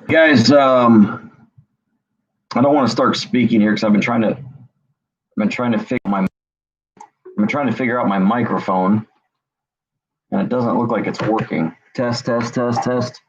Guys, I don't want to start speaking here because I've been trying to figure out my microphone, and it doesn't look like it's working. Test, test, test, test.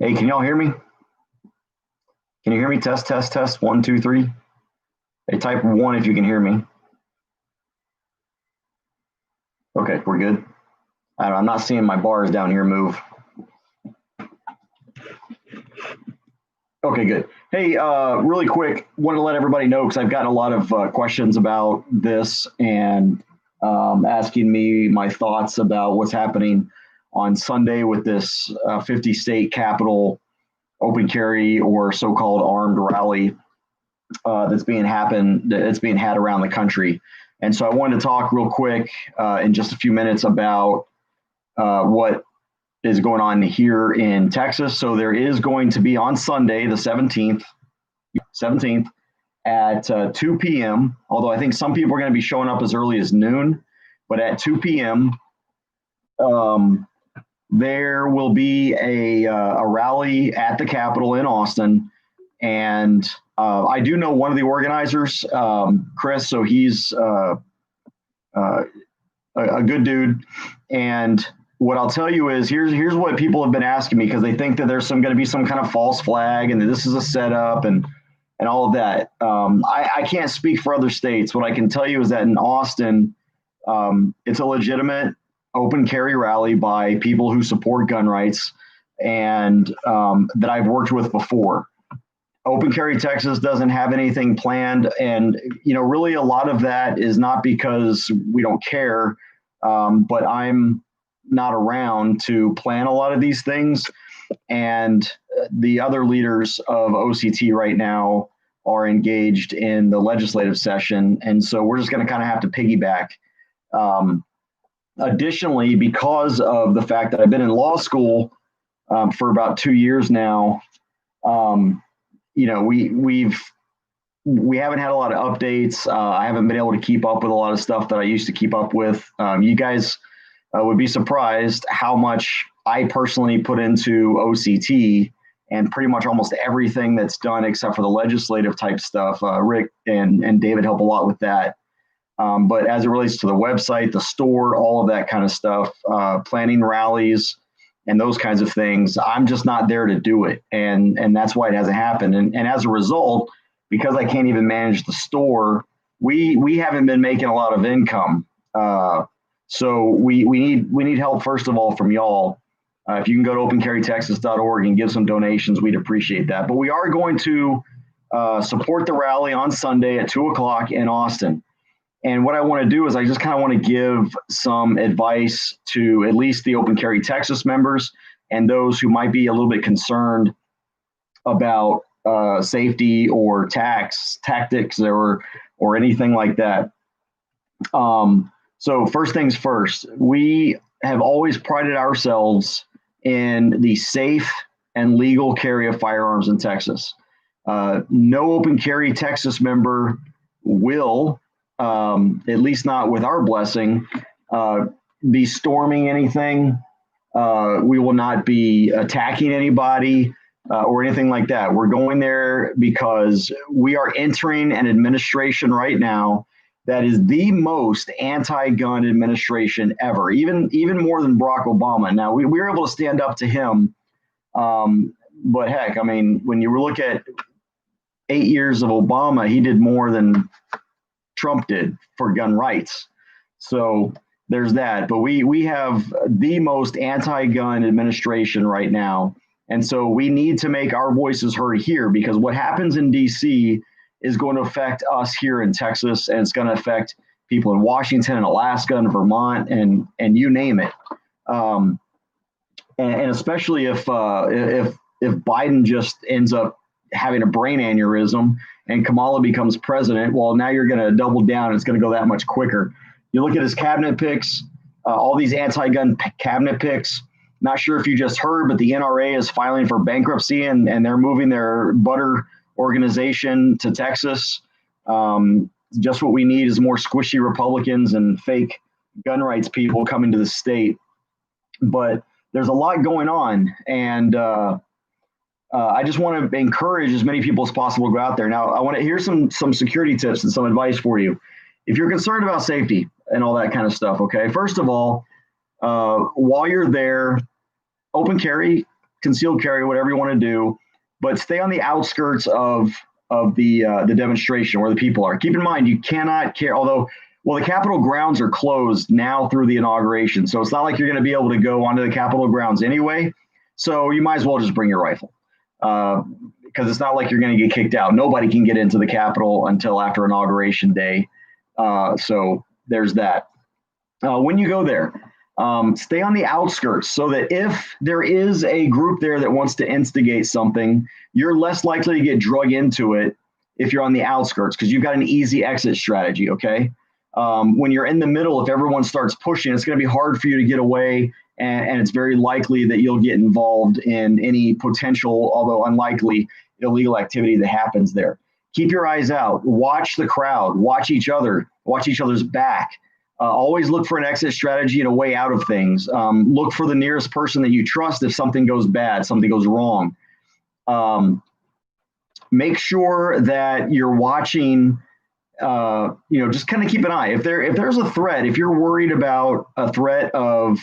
Hey, can y'all hear me? Can you hear me? Test, test, test. 1, 2, 3. Hey, type 1 if you can hear me. Okay, we're good. I'm not seeing my bars down here move. Okay, good. Hey, really quick, wanted to let everybody know because I've gotten a lot of questions about this and asking me my thoughts about what's happening on Sunday with this 50 state capital open carry or so-called armed rally that's being had around the country. And so I wanted to talk real quick in just a few minutes about what is going on here in Texas. So there is going to be on Sunday, the 17th at 2 p.m., although I think some people are going to be showing up as early as noon, but at 2 p.m., there will be a rally at the Capitol in Austin. And I do know one of the organizers, Chris, so he's a good dude. And what I'll tell you is here's what people have been asking me because they think that there's going to be some kind of false flag and that this is a setup and all of that. I can't speak for other states. What I can tell you is that in Austin, it's a legitimate open carry rally by people who support gun rights and that I've worked with before. Open Carry Texas doesn't have anything planned. And, really a lot of that is not because we don't care, but I'm not around to plan a lot of these things. And the other leaders of OCT right now are engaged in the legislative session. And so we're just going to kind of have to piggyback. Additionally, because of the fact that I've been in law school for about 2 years now, we haven't had a lot of updates. I haven't been able to keep up with a lot of stuff that I used to keep up with. You guys would be surprised how much I personally put into OCT and pretty much almost everything that's done except for the legislative type stuff. Rick and David help a lot with that. But as it relates to the website, the store, all of that kind of stuff, planning rallies and those kinds of things, I'm just not there to do it. And that's why it hasn't happened. And as a result, because I can't even manage the store, we haven't been making a lot of income. So we need help, first of all, from y'all. If you can go to opencarrytexas.org and give some donations, we'd appreciate that. But we are going to support the rally on Sunday at 2 o'clock in Austin. And what I want to do is I just kind of want to give some advice to at least the Open Carry Texas members and those who might be a little bit concerned about safety or tactics or anything like that. So first things first, we have always prided ourselves in the safe and legal carry of firearms in Texas. No Open Carry Texas member will, at least not with our blessing, be storming anything. We will not be attacking anybody or anything like that. We're going there because we are entering an administration right now that is the most anti-gun administration ever, even more than Barack Obama. Now, we were able to stand up to him, but heck, I mean, when you look at 8 years of Obama, he did more than Trump did for gun rights. So there's that. But we have the most anti-gun administration right now. And so we need to make our voices heard here because what happens in DC is going to affect us here in Texas, and it's going to affect people in Washington and Alaska and Vermont and you name it. And especially if Biden just ends up having a brain aneurysm and Kamala becomes president, well, now you're going to double down and it's going to go that much quicker. You look at his cabinet picks, all these anti-gun cabinet picks. Not sure if you just heard, but the NRA is filing for bankruptcy and they're moving their butter organization to Texas. Just what we need is more squishy Republicans and fake gun rights people coming to the state. But there's a lot going on, and I just want to encourage as many people as possible to go out there. Now, I want to hear some security tips and some advice for you. If you're concerned about safety and all that kind of stuff, okay, first of all, while you're there, open carry, concealed carry, whatever you want to do, but stay on the outskirts of the demonstration where the people are. Keep in mind, you cannot carry, the Capitol grounds are closed now through the inauguration. So it's not like you're going to be able to go onto the Capitol grounds anyway. So you might as well just bring your rifle because it's not like you're going to get kicked out. Nobody can get into the Capitol until after inauguration day. So there's that. When you go there, stay on the outskirts so that if there is a group there that wants to instigate something, you're less likely to get drug into it if you're on the outskirts because you've got an easy exit strategy, okay? When you're in the middle, if everyone starts pushing, it's going to be hard for you to get away, and it's very likely that you'll get involved in any potential, although unlikely, illegal activity that happens there. Keep your eyes out. Watch the crowd. Watch each other. Watch each other's back. Always look for an exit strategy and a way out of things. Look for the nearest person that you trust if something goes bad, something goes wrong. Make sure that you're watching, just kind of keep an eye. If there's a threat, if you're worried about a threat of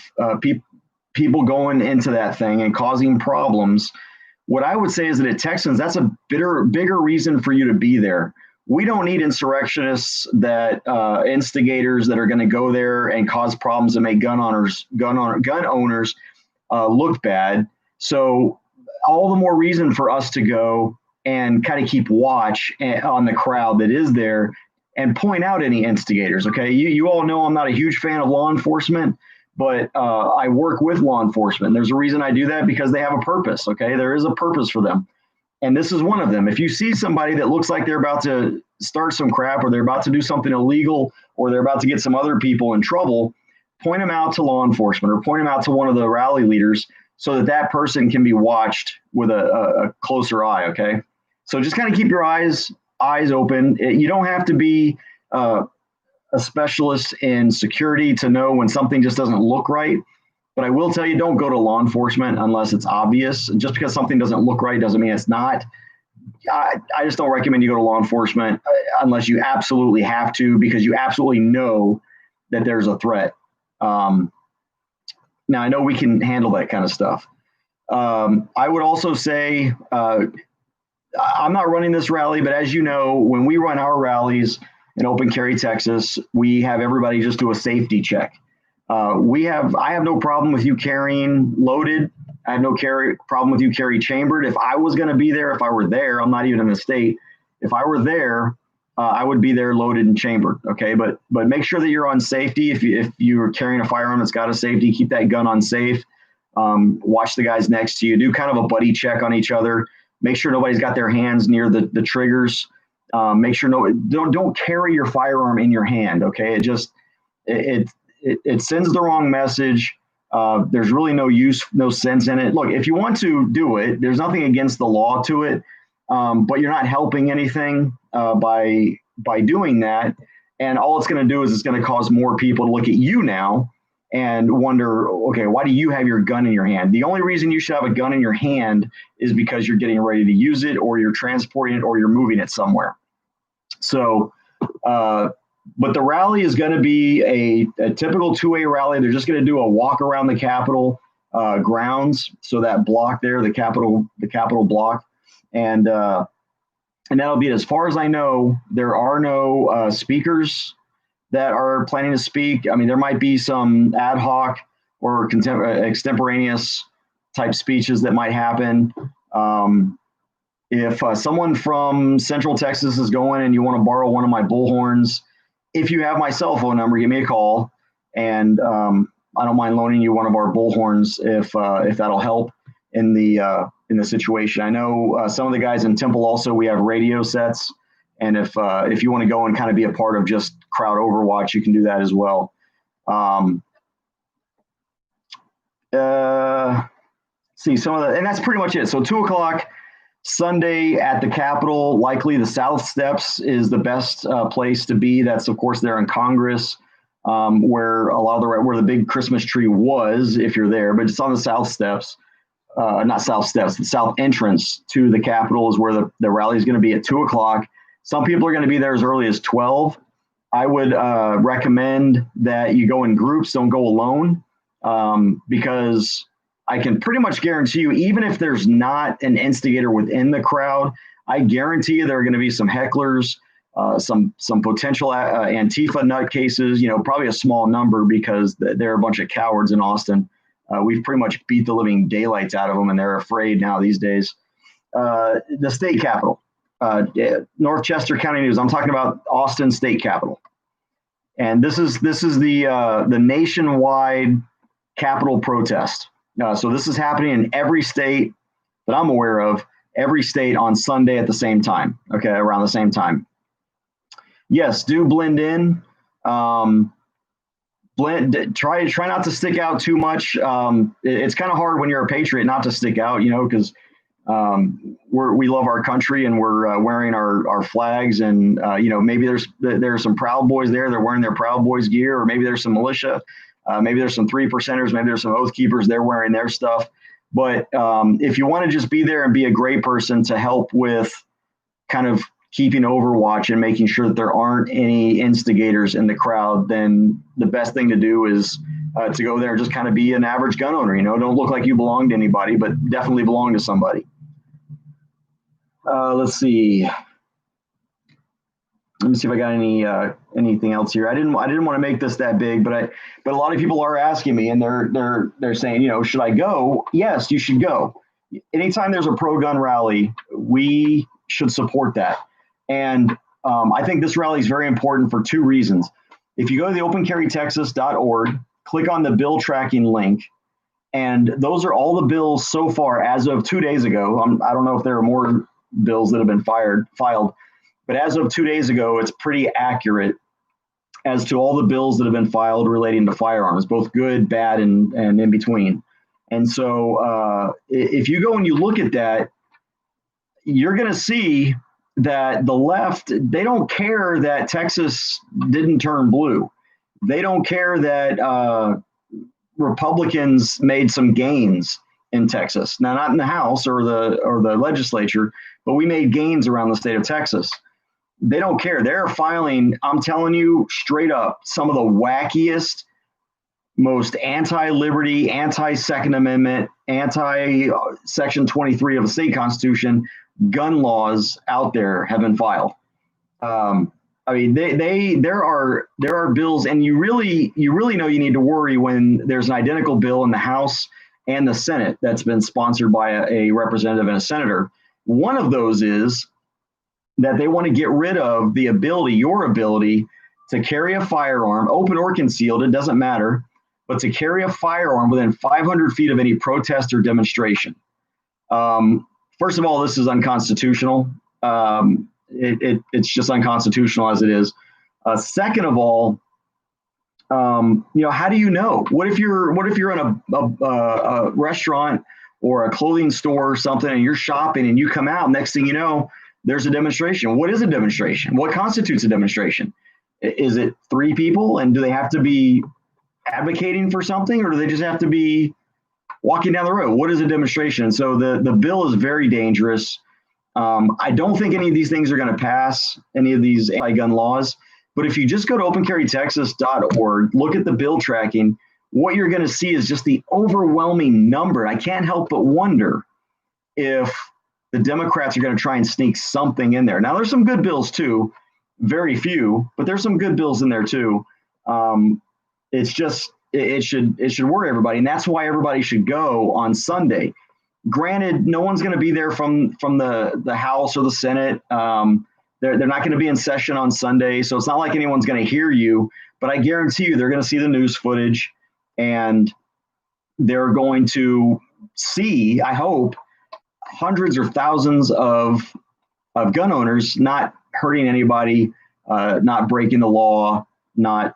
people going into that thing and causing problems, what I would say is that at Texans, that's a bigger reason for you to be there. We don't need insurrectionists instigators that are going to go there and cause problems and make gun owners look bad. So all the more reason for us to go and kind of keep watch on the crowd that is there and point out any instigators. Okay. You all know I'm not a huge fan of law enforcement, but I work with law enforcement. There's a reason I do that because they have a purpose. Okay. There is a purpose for them. And this is one of them. If you see somebody that looks like they're about to start some crap or they're about to do something illegal or they're about to get some other people in trouble, point them out to law enforcement or point them out to one of the rally leaders so that person can be watched with a closer eye, okay? So just kind of keep your eyes open. You don't have to be a specialist in security to know when something just doesn't look right. But I will tell you, don't go to law enforcement unless it's obvious. Just because something doesn't look right doesn't mean it's not. I just don't recommend you go to law enforcement unless you absolutely have to, because you absolutely know that there's a threat. Now, I know we can handle that kind of stuff. I would also say, I'm not running this rally, but as you know, when we run our rallies in Open Carry, Texas, we have everybody just do a safety check. I have no problem with you carrying loaded. I have no problem with you carry chambered. If I was going to be there, if I were there, I'm not even in the state. If I were there, I would be there loaded and chambered. Okay. But make sure that you're on safety. If you're carrying a firearm that's got a safety, keep that gun on safe. Watch the guys next to you. Do kind of a buddy check on each other. Make sure nobody's got their hands near the triggers. Make sure don't carry your firearm in your hand. Okay. It sends the wrong message. There's really no sense in it. Look, if you want to do it, there's nothing against the law to it, but you're not helping anything by doing that. And all it's going to do is it's going to cause more people to look at you now and wonder, okay, why do you have your gun in your hand? The only reason you should have a gun in your hand is because you're getting ready to use it, or you're transporting it, or you're moving it somewhere. So, but the rally is going to be a typical two-way rally. They're just going to do a walk around the Capitol grounds. So that block there, the Capitol block. And that'll be it. As far as I know, there are no speakers that are planning to speak. I mean, there might be some ad hoc or extemporaneous type speeches that might happen. If someone from Central Texas is going and you want to borrow one of my bullhorns, if you have my cell phone number, give me a call, and I don't mind loaning you one of our bullhorns if that'll help. in the situation. I know some of the guys in Temple also, we have radio sets, and if you want to go and kind of be a part of just crowd overwatch, you can do that as well. See some of the, and that's pretty much it. So 2:00 Sunday at the Capitol. Likely the South Steps is the best place to be. That's of course there in Congress, where a lot of where the big Christmas tree was, if you're there. But it's on the South Steps, not South Steps. The South entrance to the Capitol is where the rally is going to be at 2:00. Some people are going to be there as early as 12. I would recommend that you go in groups. Don't go alone, because I can pretty much guarantee you, even if there's not an instigator within the crowd, I guarantee you there are going to be some hecklers, some potential Antifa nutcases, probably a small number because they're a bunch of cowards in Austin. We've pretty much beat the living daylights out of them, and they're afraid now these days. The state capitol, North Chester County News. I'm talking about Austin State Capitol. And this is the nationwide Capitol protest. So this is happening in every state that I'm aware of, every state on Sunday at the same time. Okay, around the same time. Yes, do blend in. Try not to stick out too much. It's kind of hard when you're a patriot not to stick out, because we love our country and we're wearing our flags, and maybe there's some Proud Boys there. They're wearing their Proud Boys gear, or maybe there's some militia. Maybe there's some 3%ers, maybe there's some Oath Keepers, they're wearing their stuff. But if you want to just be there and be a great person to help with kind of keeping overwatch and making sure that there aren't any instigators in the crowd, then the best thing to do is to go there and just kind of be an average gun owner. Don't look like you belong to anybody, but definitely belong to somebody. Let's see. Let me see if I got anything else here. I didn't want to make this that big, but a lot of people are asking me, and they're saying, should I go? Yes, you should go. Anytime there's a pro-gun rally, we should support that. And I think this rally is very important for two reasons. If you go to the opencarrytexas.org, click on the bill tracking link, and those are all the bills so far as of 2 days ago. I don't know if there are more bills that have been filed. But as of 2 days ago, it's pretty accurate as to all the bills that have been filed relating to firearms, both good, bad, and in between. And so if you go and you look at that, you're going to see that the left, they don't care that Texas didn't turn blue. They don't care that Republicans made some gains in Texas. Now, not in the House or the legislature, but we made gains around the state of Texas. They don't care. They're filing, I'm telling you straight up, some of the wackiest, most anti-liberty, anti-Second Amendment, anti-Section 23 of the state constitution gun laws out there have been filed. There are bills, and you really know you need to worry when there's an identical bill in the House and the Senate that's been sponsored by a representative and a senator. One of those is that they want to get rid of your ability to carry a firearm, open or concealed, it doesn't matter, but to carry a firearm within 500 feet of any protest or demonstration. First of all, this is unconstitutional. It's just unconstitutional as it is. Second of all, how do you know? What if you're in a restaurant or a clothing store or something, and you're shopping and you come out, next thing you know, there's a demonstration. What is a demonstration? What constitutes a demonstration? Is it 3 people, and do they have to be advocating for something, or do they just have to be walking down the road? What is a demonstration? And so the bill is very dangerous. I don't think any of these things are going to pass, any of these anti-gun laws. But if you just go to opencarrytexas.org, look at the bill tracking, what you're going to see is just the overwhelming number. I can't help but wonder if the Democrats are going to try and sneak something in there. Now, there's some good bills too, very few, but there's some good bills in there too. It's just, it should worry everybody. And that's why everybody should go on Sunday. Granted, no one's going to be there from the House or the Senate. They're not going to be in session on Sunday. So it's not like anyone's going to hear you, but I guarantee you they're going to see the news footage, and they're going to see, I hope, hundreds or thousands of gun owners not hurting anybody, not breaking the law, not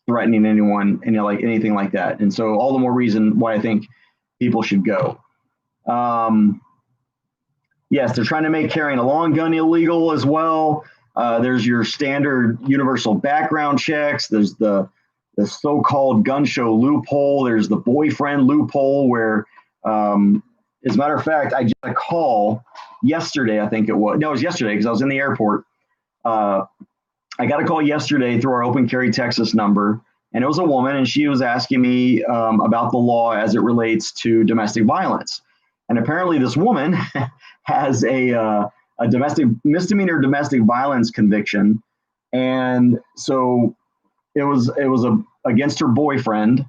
threatening anyone, and like anything like that. And so all the more reason why I think people should go. Yes, they're trying to make carrying a long gun illegal as well. There's your standard universal background checks. There's the so-called gun show loophole. There's the boyfriend loophole where, as a matter of fact, I just got a call yesterday, I think it was. No, it was yesterday because I was in the airport. I got a call yesterday through our Open Carry Texas number, and it was a woman, and she was asking me about the law as it relates to domestic violence. And apparently this woman has a misdemeanor domestic violence conviction. And so it was against her boyfriend,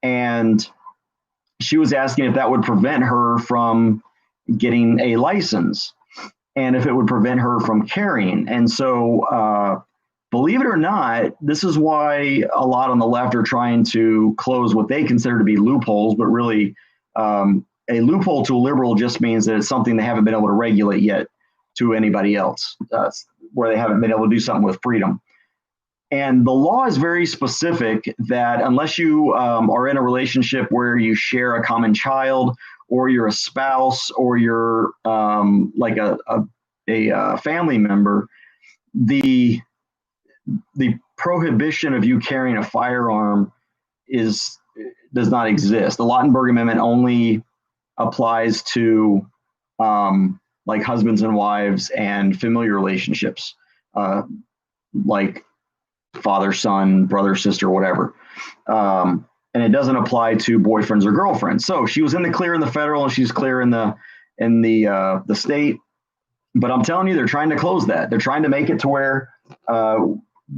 and she was asking if that would prevent her from getting a license and if it would prevent her from carrying. And so believe it or not, this is why a lot on the left are trying to close what they consider to be loopholes, but really a loophole to a liberal just means that it's something they haven't been able to regulate yet to anybody else, where they haven't been able to do something with freedom. And the law is very specific that unless you are in a relationship where you share a common child, or you're a spouse, or you're like a family member, the prohibition of you carrying a firearm does not exist. The Lautenberg Amendment only applies to like husbands and wives and familiar relationships, like father, son, brother, sister, whatever. And it doesn't apply to boyfriends or girlfriends. So she was in the clear in the federal, and she's clear in the state. But I'm telling you, they're trying to close that. They're trying to make it to where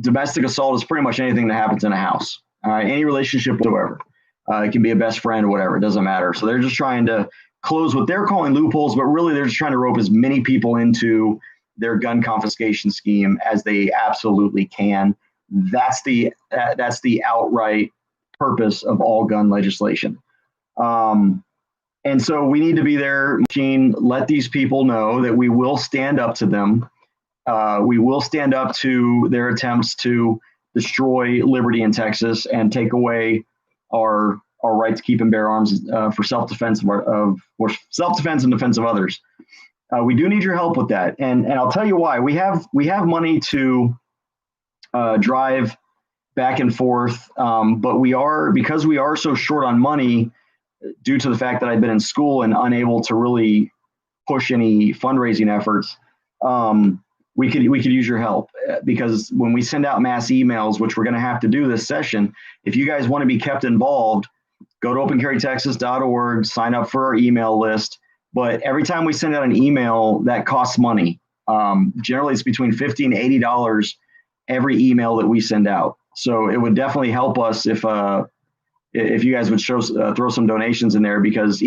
domestic assault is pretty much anything that happens in a house, any relationship whatsoever. It can be a best friend or whatever. It doesn't matter. So they're just trying to close what they're calling loopholes, but really they're just trying to rope as many people into their gun confiscation scheme as they absolutely can. That's the outright purpose of all gun legislation. And so we need to be there, let these people know that we will stand up to them. We will stand up to their attempts to destroy liberty in Texas and take away our right to keep and bear arms for self-defense or self-defense and defense of others. We do need your help with that, and I'll tell you why. We have money to drive back and forth, but because we are so short on money due to the fact that I've been in school and unable to really push any fundraising efforts. We could use your help, because when we send out mass emails, which we're going to have to do this session, if you guys want to be kept involved, go to opencarrytexas.org, sign up for our email list. But every time we send out an email, that costs money. Generally, it's between $50 and $80 every email that we send out. So it would definitely help us if you guys would throw some donations in there, because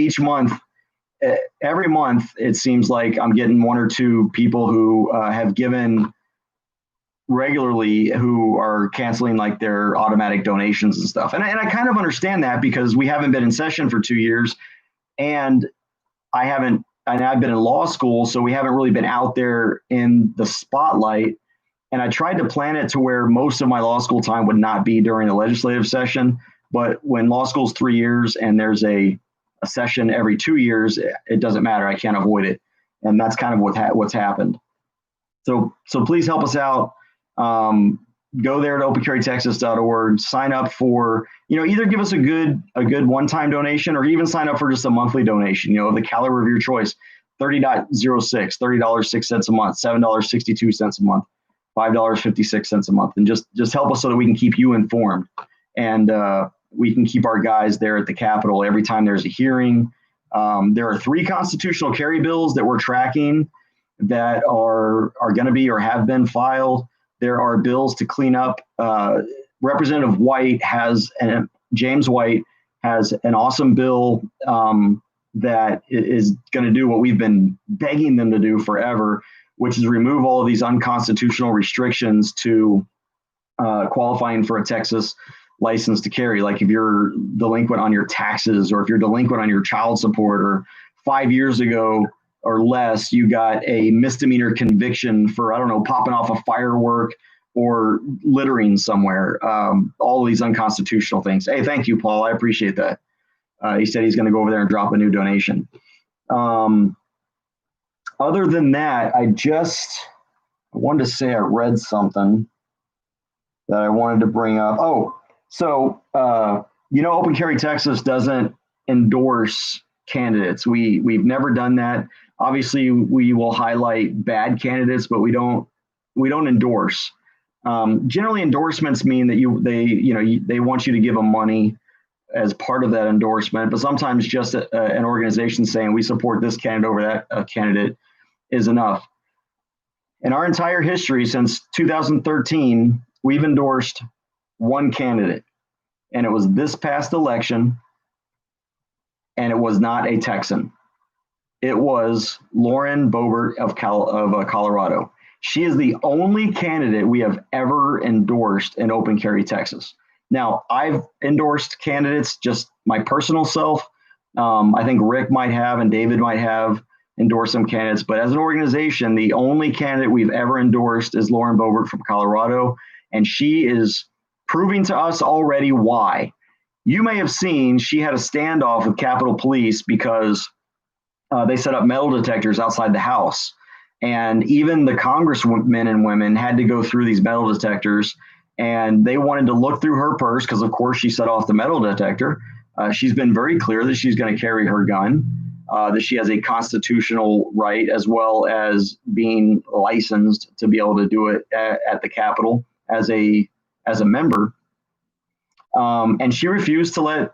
every month, it seems like I'm getting one or two people who have given regularly who are canceling like their automatic donations and stuff. And I kind of understand that, because we haven't been in session for 2 years, and I've been in law school, so we haven't really been out there in the spotlight. And I tried to plan it to where most of my law school time would not be during the legislative session. But when law school's 3 years and there's a session every 2 years, it doesn't matter. I can't avoid it. And that's kind of what's happened. So please help us out. Go there to opencarrytexas.org, sign up for, either give us a good one-time donation, or even sign up for just a monthly donation, of the caliber of your choice. $30.06, $30.06 a month, $7.62 a month, $5.56 a month. And just help us so that we can keep you informed. And we can keep our guys there at the Capitol every time there's a hearing. There are 3 constitutional carry bills that we're tracking that are going to be or have been filed. There are bills to clean up. Representative James White has an awesome bill that is going to do what we've been begging them to do forever, which is remove all of these unconstitutional restrictions to qualifying for a Texas license to carry. Like if you're delinquent on your taxes, or if you're delinquent on your child support, or 5 years ago or less, you got a misdemeanor conviction for, I don't know, popping off a firework or littering somewhere. All of these unconstitutional things. Hey, thank you, Paul. I appreciate that. He said he's going to go over there and drop a new donation. Other than that, I wanted to say I read something that I wanted to bring up. Oh, so, Open Carry Texas doesn't endorse candidates. We've never done that. Obviously, we will highlight bad candidates, but we don't endorse. Generally, endorsements mean that they want you to give them money as part of that endorsement, but sometimes just an organization saying we support this candidate over that candidate is enough. In our entire history since 2013, we've endorsed one candidate, and it was this past election, and it was not a Texan. It was Lauren Boebert of Colorado. She is the only candidate we have ever endorsed in Open Carry Texas. Now, I've endorsed candidates, just my personal self. I think Rick might have and David might have endorsed some candidates. But as an organization, the only candidate we've ever endorsed is Lauren Boebert from Colorado. And she is proving to us already why. You may have seen she had a standoff with Capitol Police because they set up metal detectors outside the house. And even the congressmen and women had to go through these metal detectors, and they wanted to look through her purse because, of course, she set off the metal detector. She's been very clear that she's going to carry her gun, that she has a constitutional right as well as being licensed to be able to do it at the Capitol as a member. And she refused to let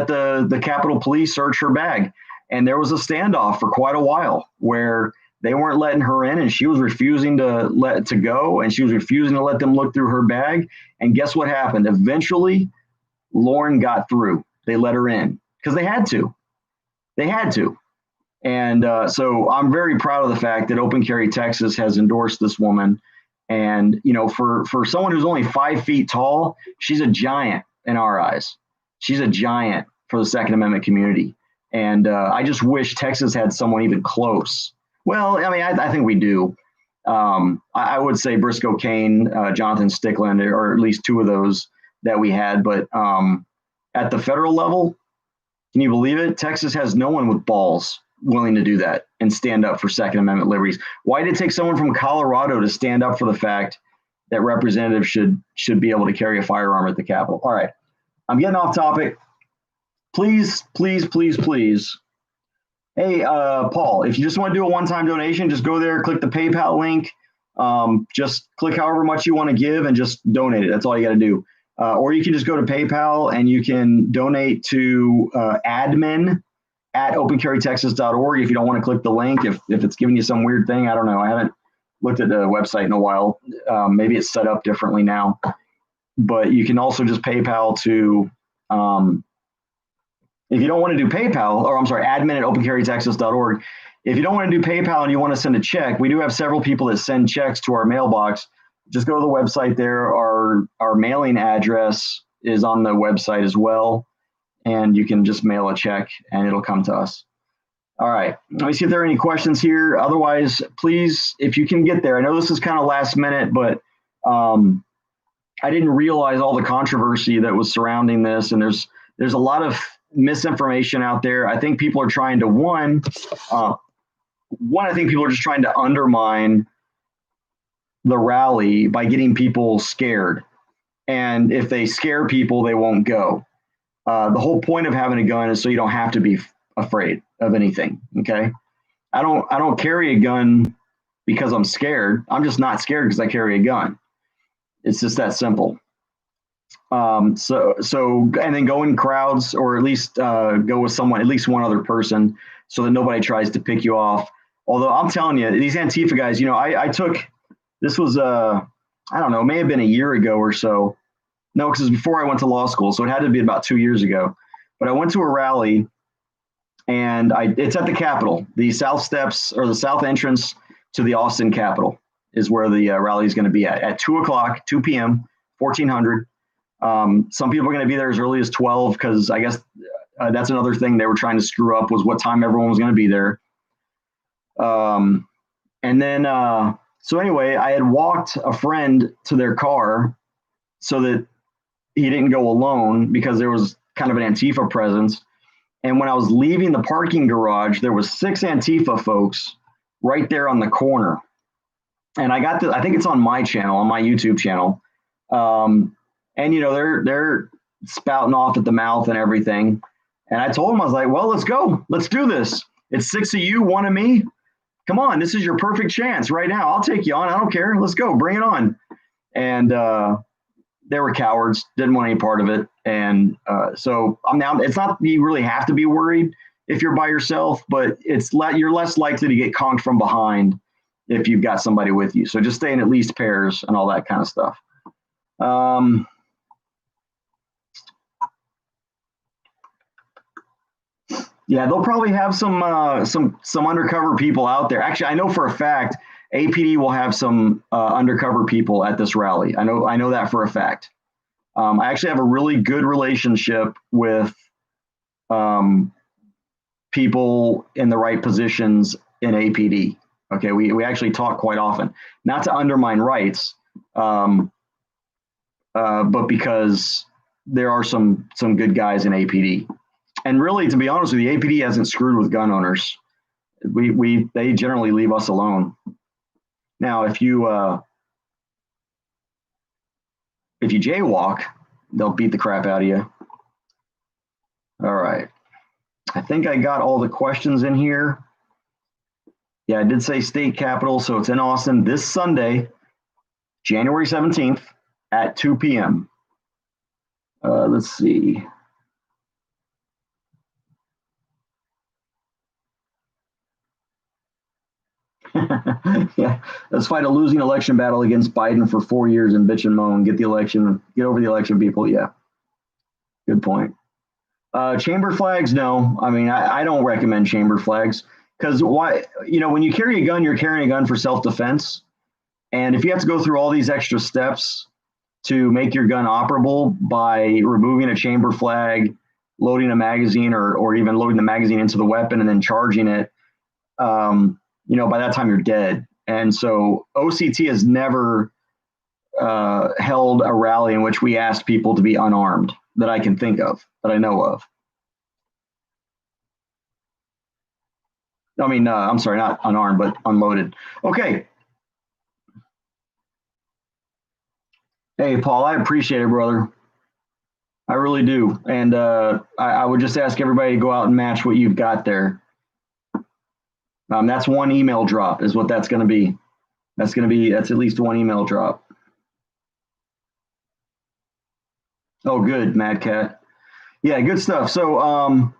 the Capitol Police search her bag. And there was a standoff for quite a while where they weren't letting her in, and she was refusing to go, and she was refusing to let them look through her bag. And guess what happened? Eventually, Lauren got through. They let her in because they had to. They had to. And so I'm very proud of the fact that Open Carry Texas has endorsed this woman. And, for someone who's only 5 feet tall, she's a giant in our eyes. She's a giant for the Second Amendment community. And I just wish Texas had someone even close. Well, I mean, I think we do. I would say Briscoe Kane, Jonathan Stickland, or at least two of those that we had. But at the federal level, can you believe it? Texas has no one with balls willing to do that and stand up for Second Amendment liberties. Why did it take someone from Colorado to stand up for the fact that representatives should be able to carry a firearm at the Capitol? All right, I'm getting off topic. Please, please, please, please. Hey, Paul, if you just want to do a one-time donation, just go there, click the PayPal link. Just click however much you want to give and just donate it. That's all you got to do. Or you can just go to PayPal and you can donate to admin@opencarrytexas.org if you don't want to click the link. If it's giving you some weird thing, I don't know. I haven't looked at the website in a while. Maybe it's set up differently now. But you can also just PayPal to if you don't want to do PayPal, or I'm sorry, admin@opencarrytexas.org. If you don't want to do PayPal and you want to send a check, we do have several people that send checks to our mailbox. Just go to the website there. Our mailing address is on the website as well. And you can just mail a check and it'll come to us. All right. Let me see if there are any questions here. Otherwise, please, if you can get there. I know this is kind of last minute, but I didn't realize all the controversy that was surrounding this. And there's a lot of misinformation out there. I think people are trying to I think people are just trying to undermine the rally by getting people scared. And if they scare people, they won't go. The whole point of having a gun is so you don't have to be afraid of anything. Okay. I don't carry a gun because I'm scared. I'm just not scared because I carry a gun. It's just that simple. So and then go in crowds, or at least go with someone, at least one other person, so that nobody tries to pick you off. Although I'm telling you, these Antifa guys, I took, this was, I don't know, it may have been a year ago or so. No, because it was before I went to law school. So it had to be about 2 years ago. But I went to a rally, and it's at the Capitol. The south steps, or the south entrance to the Austin Capitol is where the rally is going to be at 2 p.m., 1400. Some people are going to be there as early as 12 because I guess that's another thing they were trying to screw up was what time everyone was going to be there. And then, so anyway, I had walked a friend to their car so that he didn't go alone because there was kind of an Antifa presence. And when I was leaving the parking garage, there was 6 Antifa folks right there on the corner. And I think it's on my channel, on my YouTube channel. And you know, they're spouting off at the mouth and everything. And I told them, I was like, well, let's go. Let's do this. It's 6 of you, 1 of me. Come on, this is your perfect chance right now. I'll take you on. I don't care. Let's go. Bring it on. And they were cowards, didn't want any part of it. And so I'm now, it's not you really have to be worried if you're by yourself, but you're less likely to get conked from behind if you've got somebody with you. So just stay in at least pairs and all that kind of stuff. Yeah, they'll probably have some undercover people out there. Actually, I know for a fact APD will have some undercover people at this rally. I know that for a fact. I actually have a really good relationship with people in the right positions in APD. Okay, we actually talk quite often, not to undermine rights, but because there are some good guys in APD. And really, to be honest with you, APD hasn't screwed with gun owners. They generally leave us alone. Now, if you jaywalk, they'll beat the crap out of you. All right. I think I got all the questions in here. Yeah, I did say state capital, so it's in Austin this Sunday, January 17th at 2 p.m. Let's see. Yeah, let's fight a losing election battle against Biden for 4 years and bitch and moan. Get over the election, people. Yeah, good point. Chamber flags, no. I mean, I don't recommend chamber flags because why? You know, when you carry a gun, you're carrying a gun for self-defense, and if you have to go through all these extra steps to make your gun operable by removing a chamber flag, loading a magazine, or even loading the magazine into the weapon and then charging it. You know, by that time you're dead. And so OCT has never held a rally in which we asked people to be unarmed that I can think of, that I know of. I mean, I'm sorry, not unarmed, but unloaded. Okay. Hey, Paul, I appreciate it, brother. I really do. And I would just ask everybody to go out and match what you've got there. That's one email drop is what that's going to be. That's at least one email drop. Oh, good, Mad Cat. Yeah, good stuff. So,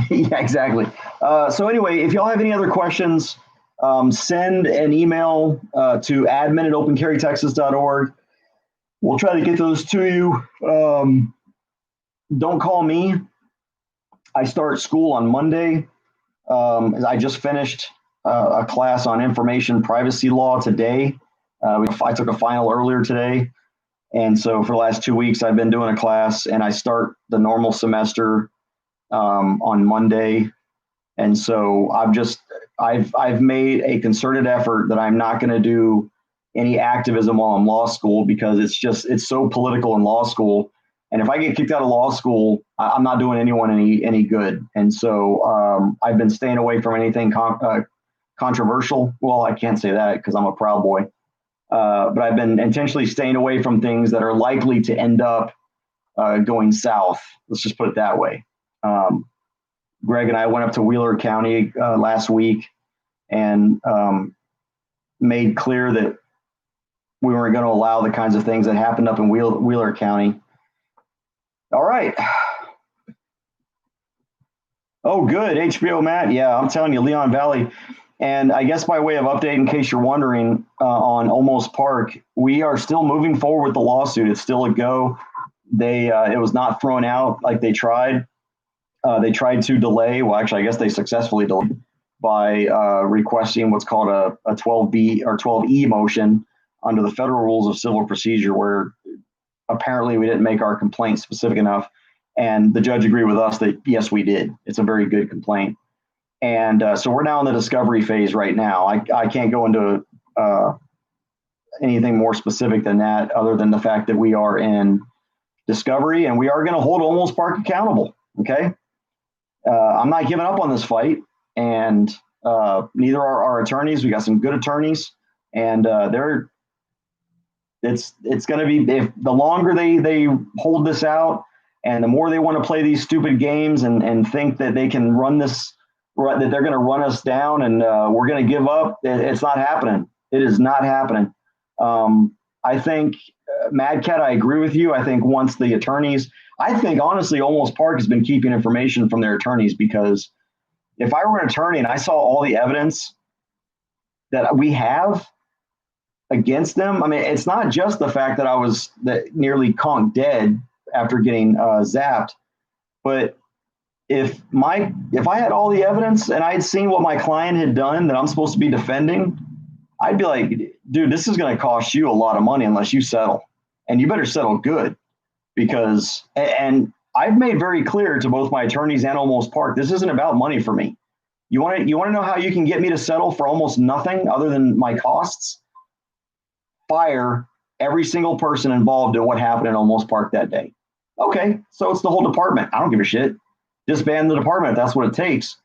yeah, exactly. So anyway, if y'all have any other questions, send an email to admin@opencarrytexas.org. We'll try to get those to you. Don't call me. I start school on Monday. I just finished a class on information privacy law today. I took a final earlier today. And so for the last 2 weeks, I've been doing a class, and I start the normal semester on Monday. And so I've made a concerted effort that I'm not going to do any activism while I'm law school because it's so political in law school. And if I get kicked out of law school, I'm not doing anyone any good. And so I've been staying away from anything controversial. Well, I can't say that because I'm a Proud Boy. But I've been intentionally staying away from things that are likely to end up going south. Let's just put it that way. Greg and I went up to Wheeler County last week and made clear that we weren't going to allow the kinds of things that happened up in Wheeler County. All right. Oh, good. HBO Matt. Yeah, I'm telling you, Leon Valley. And I guess by way of update, in case you're wondering, on Almost Park, we are still moving forward with the lawsuit. It's still a go. It was not thrown out like they tried. They tried to delay. Well, actually, I guess they successfully delayed by requesting what's called a 12B or 12E motion under the Federal Rules of Civil Procedure, where apparently we didn't make our complaint specific enough. And the judge agreed with us that, yes, we did. It's a very good complaint. And so we're now in the discovery phase right now. I can't go into anything more specific than that, other than the fact that we are in discovery and we are going to hold Almost Park accountable. Okay. I'm not giving up on this fight, and neither are our attorneys. We got some good attorneys, and it's going to be, if the longer they hold this out and the more they want to play these stupid games and think that they can run this, that they're going to run us down and we're going to give up, it's not happening. It is not happening. I think, Mad Cat, I agree with you. I think once the attorneys, I think honestly, Almost Park has been keeping information from their attorneys, because if I were an attorney and I saw all the evidence that we have against them, I mean, it's not just the fact that I was nearly conked dead after getting zapped, but if I had all the evidence and I had seen what my client had done that I'm supposed to be defending, I'd be like, dude, this is going to cost you a lot of money unless you settle, and you better settle good, because, and I've made very clear to both my attorneys and Almost Park, this isn't about money for me. You want to know how you can get me to settle for almost nothing other than my costs? Fire every single person involved in what happened in Almost Park that day. Okay, so it's the whole department. I don't give a shit. Disband the department if that's what it takes.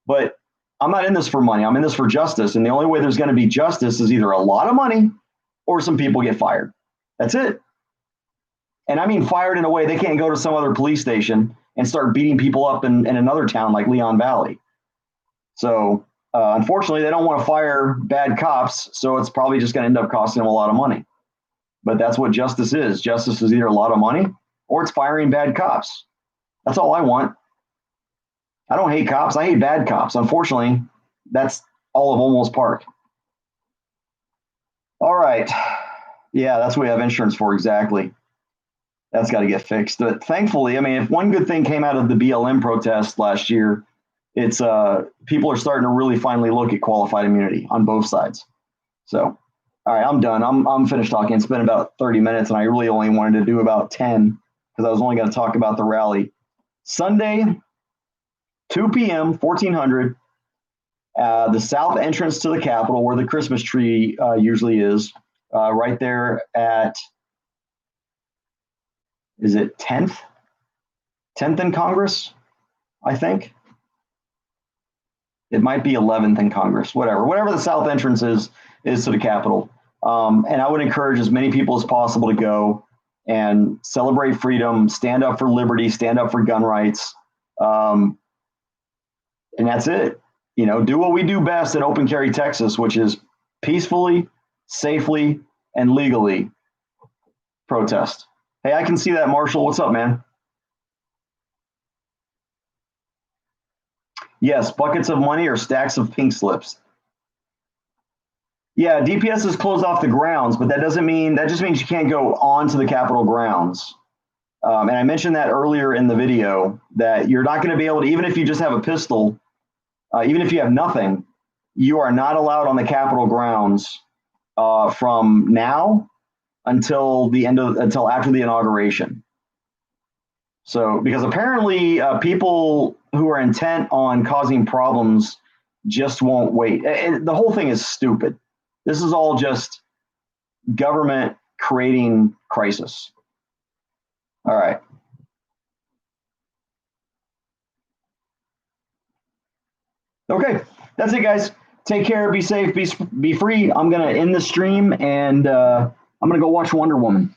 But I'm not in this for money. I'm in this for justice. And the only way there's going to be justice is either a lot of money or some people get fired. That's it. And I mean fired in a way they can't go to some other police station and start beating people up in another town like Leon Valley. So unfortunately, they don't want to fire bad cops. So it's probably just going to end up costing them a lot of money. But that's what justice is. Justice is either a lot of money or it's firing bad cops. That's all I want. I don't hate cops. I hate bad cops. Unfortunately, that's all of Almost Park. All right. Yeah, that's what we have insurance for. Exactly. That's got to get fixed. But thankfully, I mean, if one good thing came out of the BLM protest last year, it's people are starting to really finally look at qualified immunity on both sides. So, all right, I'm done. I'm finished talking. It's been about 30 minutes, and I really only wanted to do about 10 because I was only going to talk about the rally. Sunday, 2 p.m., 1400, the south entrance to the Capitol, where the Christmas tree usually is, right there at, is it 10th? 10th in Congress, I think. It might be 11th in Congress, whatever the south entrance is to the Capitol. And I would encourage as many people as possible to go and celebrate freedom, stand up for liberty, stand up for gun rights. And that's it. You know, do what we do best in Open Carry, Texas, which is peacefully, safely, and legally protest. Hey, I can see that, Marshall. What's up, man? Yes, buckets of money or stacks of pink slips. Yeah, DPS is closed off the grounds, but that just means you can't go onto the Capitol grounds. And I mentioned that earlier in the video, that you're not going to be able to, even if you just have a pistol, even if you have nothing, you are not allowed on the Capitol grounds from now until after the inauguration. So, because apparently people who are intent on causing problems just won't wait. The whole thing is stupid. This is all just government creating crisis. All right. Okay, that's it, guys. Take care, be safe, be free. I'm going to end the stream, and I'm going to go watch Wonder Woman.